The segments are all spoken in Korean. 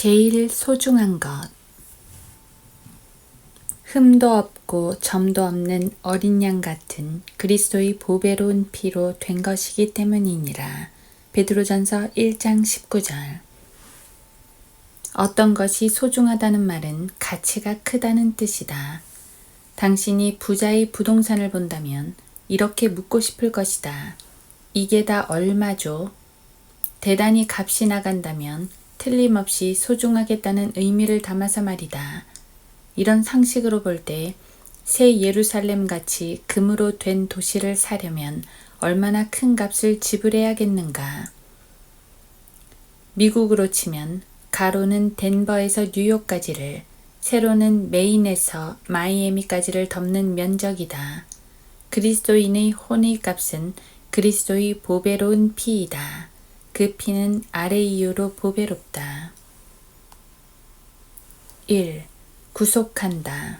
제일 소중한 것. 흠도 없고 점도 없는 어린 양 같은 그리스도의 보배로운 피로 된 것이기 때문이니라. 베드로전서 1장 19절. 어떤 것이 소중하다는 말은 가치가 크다는 뜻이다. 당신이 부자의 부동산을 본다면 이렇게 묻고 싶을 것이다. 이게 다 얼마죠? 대단히 값이 나간다면 틀림없이 소중하겠다는 의미를 담아서 말이다. 이런 상식으로 볼 때 새 예루살렘 같이 금으로 된 도시를 사려면 얼마나 큰 값을 지불해야겠는가. 미국으로 치면 가로는 덴버에서 뉴욕까지를, 세로는 메인에서 마이애미까지를 덮는 면적이다. 그리스도인의 혼의 값은 그리스도의 보배로운 피이다. 그 피는 아래 이유로 보배롭다. 1. 구속한다.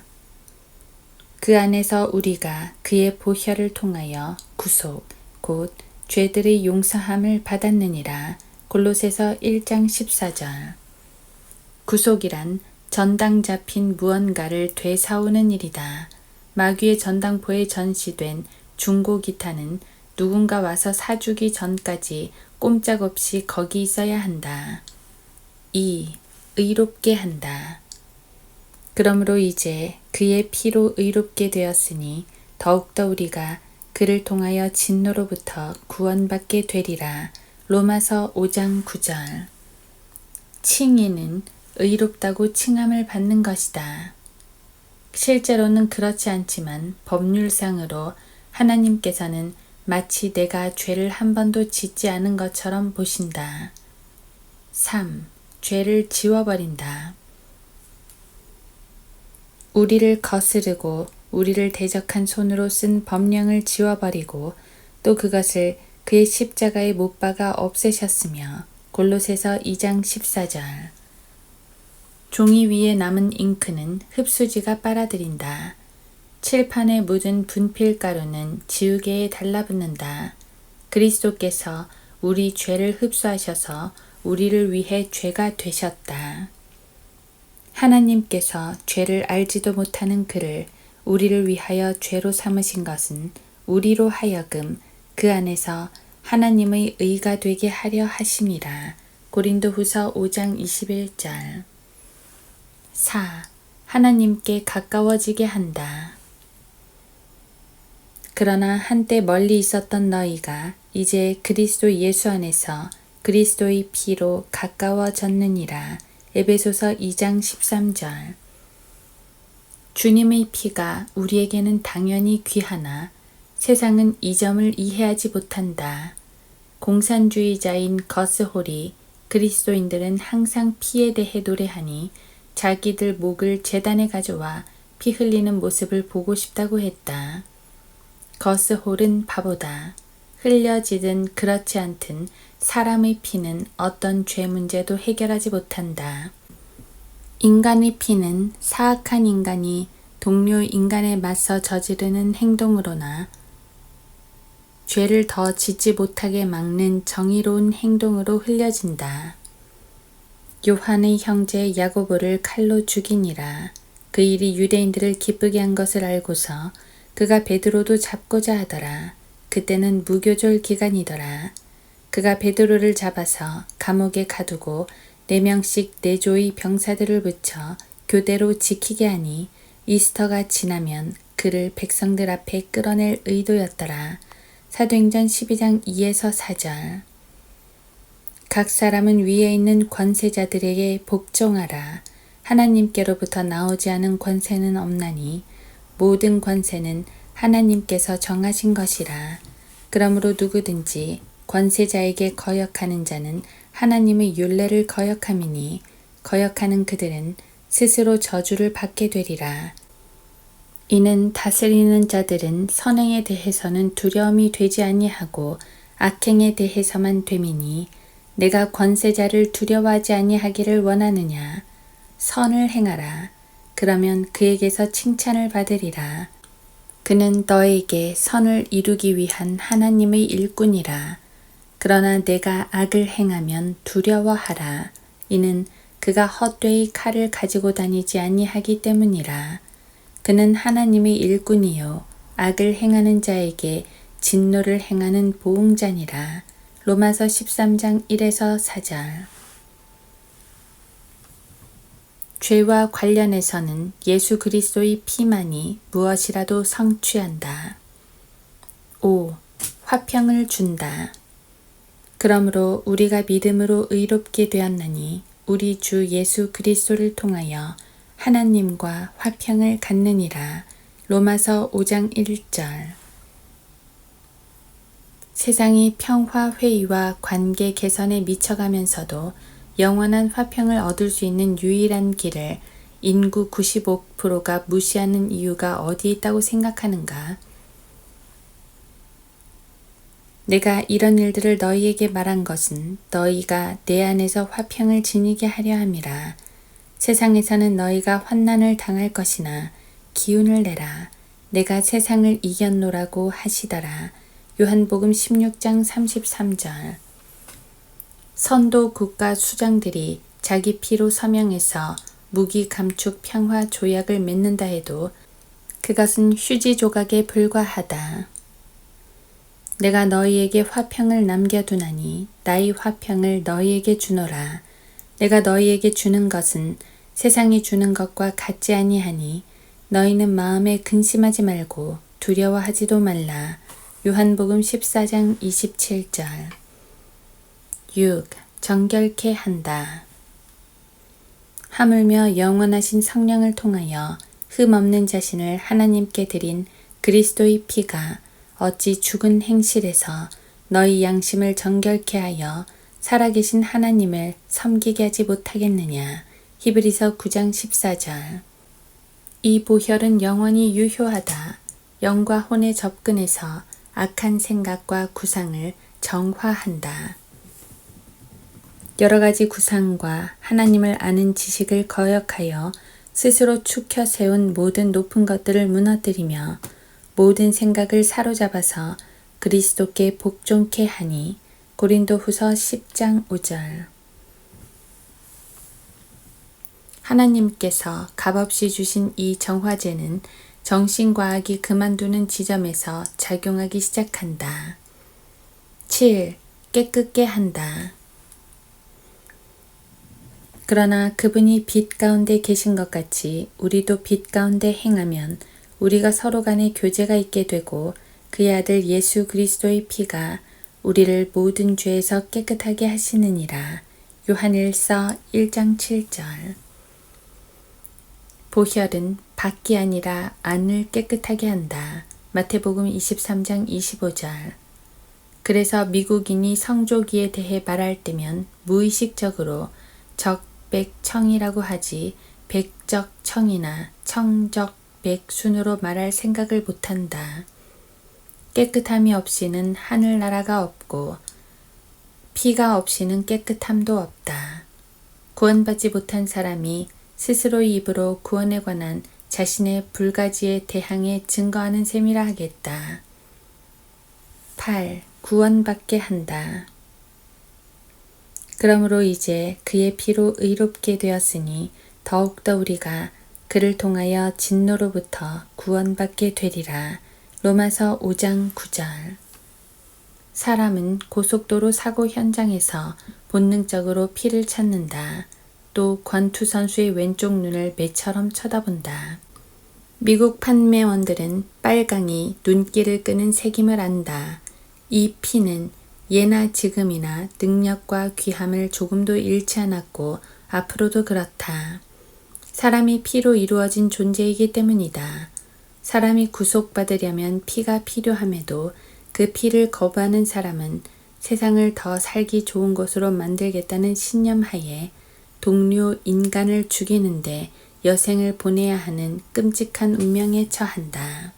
그 안에서 우리가 그의 보혈을 통하여 구속, 곧 죄들의 용서함을 받았느니라. 골로새서 1장 14절. 구속이란 전당 잡힌 무언가를 되사오는 일이다. 마귀의 전당포에 전시된 중고 기타는 누군가 와서 사주기 전까지 꼼짝없이 거기 있어야 한다. 2. 의롭게 한다. 그러므로 이제 그의 피로 의롭게 되었으니 더욱더 우리가 그를 통하여 진노로부터 구원받게 되리라. 로마서 5장 9절. 칭의는 의롭다고 칭함을 받는 것이다. 실제로는 그렇지 않지만 법률상으로 하나님께서는 마치 내가 죄를 한 번도 짓지 않은 것처럼 보신다. 3. 죄를 지워버린다. 우리를 거스르고 우리를 대적한 손으로 쓴 법령을 지워버리고 또 그것을 그의 십자가에 못 박아 없애셨으며 골로새서 2장 14절. 종이 위에 남은 잉크는 흡수지가 빨아들인다. 칠판에 묻은 분필가루는 지우개에 달라붙는다. 그리스도께서 우리 죄를 흡수하셔서 우리를 위해 죄가 되셨다. 하나님께서 죄를 알지도 못하는 그를 우리를 위하여 죄로 삼으신 것은 우리로 하여금 그 안에서 하나님의 의가 되게 하려 하심이라. 고린도후서 5장 21절. 4. 하나님께 가까워지게 한다. 그러나 한때 멀리 있었던 너희가 이제 그리스도 예수 안에서 그리스도의 피로 가까워졌느니라. 에베소서 2장 13절. 주님의 피가 우리에게는 당연히 귀하나 세상은 이 점을 이해하지 못한다. 공산주의자인 거스홀이 그리스도인들은 항상 피에 대해 노래하니 자기들 목을 제단에 가져와 피 흘리는 모습을 보고 싶다고 했다. 거스홀은 바보다. 흘려지든 그렇지 않든 사람의 피는 어떤 죄 문제도 해결하지 못한다. 인간의 피는 사악한 인간이 동료 인간에 맞서 저지르는 행동으로나 죄를 더 짓지 못하게 막는 정의로운 행동으로 흘려진다. 요한의 형제 야고보를 칼로 죽이니라. 그 일이 유대인들을 기쁘게 한 것을 알고서 그가 베드로도 잡고자 하더라. 그때는 무교절 기간이더라. 그가 베드로를 잡아서 감옥에 가두고 4명씩 4조의 병사들을 붙여 교대로 지키게 하니 이스터가 지나면 그를 백성들 앞에 끌어낼 의도였더라. 사도행전 12장 2에서 4절. 각 사람은 위에 있는 권세자들에게 복종하라. 하나님께로부터 나오지 않은 권세는 없나니 모든 권세는 하나님께서 정하신 것이라. 그러므로 누구든지 권세자에게 거역하는 자는 하나님의 율례를 거역함이니 거역하는 그들은 스스로 저주를 받게 되리라. 이는 다스리는 자들은 선행에 대해서는 두려움이 되지 아니하고 악행에 대해서만 됨이니 내가 권세자를 두려워하지 아니하기를 원하느냐. 선을 행하라. 그러면 그에게서 칭찬을 받으리라. 그는 너에게 선을 이루기 위한 하나님의 일꾼이라. 그러나 내가 악을 행하면 두려워하라. 이는 그가 헛되이 칼을 가지고 다니지 아니하기 때문이라. 그는 하나님의 일꾼이요 악을 행하는 자에게 진노를 행하는 보응자니라. 로마서 13장 1에서 4절. 죄와 관련해서는 예수 그리스도의 피만이 무엇이라도 성취한다. 5. 화평을 준다. 그러므로 우리가 믿음으로 의롭게 되었나니 우리 주 예수 그리스도를 통하여 하나님과 화평을 갖느니라. 로마서 5장 1절. 세상이 평화 회의와 관계 개선에 미쳐가면서도 영원한 화평을 얻을 수 있는 유일한 길을 인구 95%가 무시하는 이유가 어디에 있다고 생각하는가? 내가 이런 일들을 너희에게 말한 것은 너희가 내 안에서 화평을 지니게 하려 함이라. 세상에서는 너희가 환난을 당할 것이나 기운을 내라. 내가 세상을 이겼노라고 하시더라. 요한복음 16장 33절. 선도 국가 수장들이 자기 피로 서명해서 무기 감축 평화 조약을 맺는다 해도 그것은 휴지 조각에 불과하다. 내가 너희에게 화평을 남겨두나니 나의 화평을 너희에게 주노라. 내가 너희에게 주는 것은 세상이 주는 것과 같지 아니하니 너희는 마음에 근심하지 말고 두려워하지도 말라. 요한복음 14장 27절. 6. 정결케 한다. 하물며 영원하신 성령을 통하여 흠없는 자신을 하나님께 드린 그리스도의 피가 어찌 죽은 행실에서 너희 양심을 정결케 하여 살아계신 하나님을 섬기게 하지 못하겠느냐. 히브리서 9장 14절. 이 보혈은 영원히 유효하다. 영과 혼에 접근해서 악한 생각과 구상을 정화한다. 여러 가지 구상과 하나님을 아는 지식을 거역하여 스스로 축혀 세운 모든 높은 것들을 무너뜨리며 모든 생각을 사로잡아서 그리스도께 복종케 하니. 고린도후서 10장 5절. 하나님께서 값없이 주신 이 정화제는 정신과학이 그만두는 지점에서 작용하기 시작한다. 7. 깨끗게 한다. 그러나 그분이 빛 가운데 계신 것 같이 우리도 빛 가운데 행하면 우리가 서로 간에 교제가 있게 되고 그의 아들 예수 그리스도의 피가 우리를 모든 죄에서 깨끗하게 하시느니라. 요한일서 1장 7절. 보혈은 밖이 아니라 안을 깨끗하게 한다. 마태복음 23장 25절. 그래서 미국인이 성조기에 대해 말할 때면 무의식적으로 적백청이라고 하지 백적청이나 청적백순으로 말할 생각을 못한다. 깨끗함이 없이는 하늘나라가 없고 피가 없이는 깨끗함도 없다. 구원받지 못한 사람이 스스로의 입으로 구원에 관한 자신의 불가지의 대항에 증거하는 셈이라 하겠다. 8. 구원받게 한다. 그러므로 이제 그의 피로 의롭게 되었으니 더욱더 우리가 그를 통하여 진노로부터 구원받게 되리라. 로마서 5장 9절. 사람은 고속도로 사고 현장에서 본능적으로 피를 찾는다. 또 권투 선수의 왼쪽 눈을 매처럼 쳐다본다. 미국 판매원들은 빨강이 눈길을 끄는 색임을 안다. 이 피는 예나 지금이나 능력과 귀함을 조금도 잃지 않았고 앞으로도 그렇다. 사람이 피로 이루어진 존재이기 때문이다. 사람이 구속받으려면 피가 필요함에도 그 피를 거부하는 사람은 세상을 더 살기 좋은 곳으로 만들겠다는 신념하에 동료 인간을 죽이는데 여생을 보내야 하는 끔찍한 운명에 처한다.